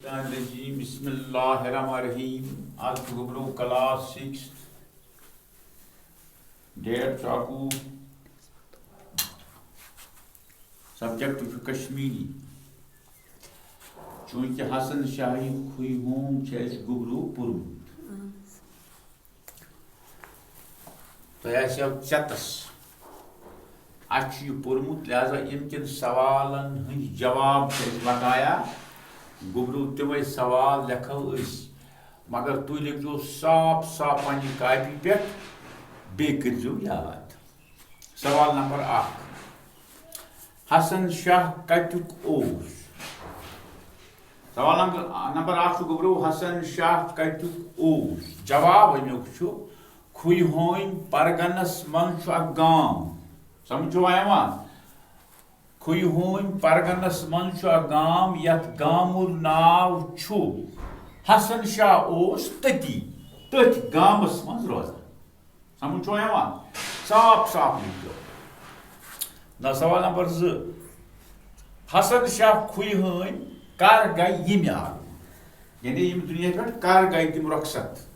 بسم اللہ الرحمن الرحیم آج گبرو کلاس 6 ڈیٹ چاکو سبجیکٹ کشمیری چونکہ حسن شاہی کھوئی ہوم گبرو پورمت تو آسو چتس یہ پورمت لہذا امکن سوالن ہند جواب بتایا گبرو تمے سوال لکھو مگر تھی لکھو صاف صاف پنہ کاپی پہ بیٚیہِ کٔرزیٚو یاد سوال نمبر 1 حسن شاہ کتیُک اوس سوال نمبر 1 گبرو حسن شاہ کتیُک اوس جواب امیُک چھُ کھوئی ہوم پرگنس من چھُ اکھ گام سمجھو یوان کھوئی ہوم پرگنس من چھُ اکھ گام یتھ گامُک ناو چھُ حسن شاہ اوس تتی تٔتھۍ گامس منٛز روزان سمجھو یوان صاف صاف لکھو سوال نمبر 2 حسن شاہ کھوئی ہوم کر گئی یمہِ عالم یعنی یم دنیا پہ کر گئی تم رخصت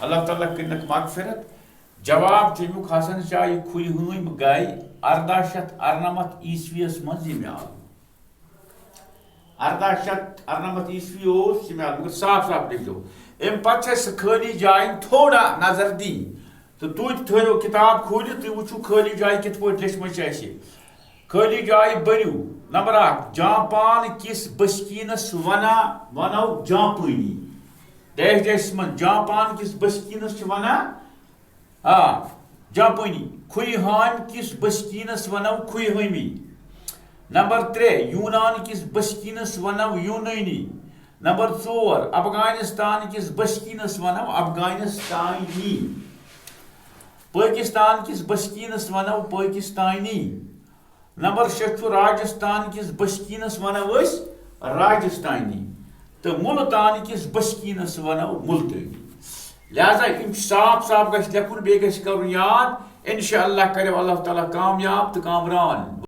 اللہ تعالیٰ کرنک مغفرت جواب چمیک حسن شاہ کھوئی ہوم گئی 1898 عیسویس مز یمہِ عالم 1898 عیسوی اوس یمہِ عالم مگر صاف صاف لکھو ام پتہ چھ خالی جائیں تھوڑا نظر دین تو تھی تھو کتاب کھولت تھی وچو خالی جائے کت پہ لچھم خالی جائے بریو نمبر 1 جاپان کس بسکینس ونو جاپانی ڈیش ڈیش من جاپان کس بسکینس ونا جاپانی کھوئی ہوم کس بسکینس ونو کھوئی ہومی نمبر 3 یونان کس بسکینس ونو یونانی نمبر 4 افغانستان کس بسکینس ونو افغانستانی پاکستان کس بسکینس ونو پاکستانی نمبر 6 راجستان کس بسکینس ونو راجستانی تو ملتان کس بسکینس ونو ملتانی لہذا ام صاف صاف گھس لکھن بیٚیہِ گژھِ کرُن یاد انشاءاللہ کرو اللہ تعالیٰ کامیاب تو کامران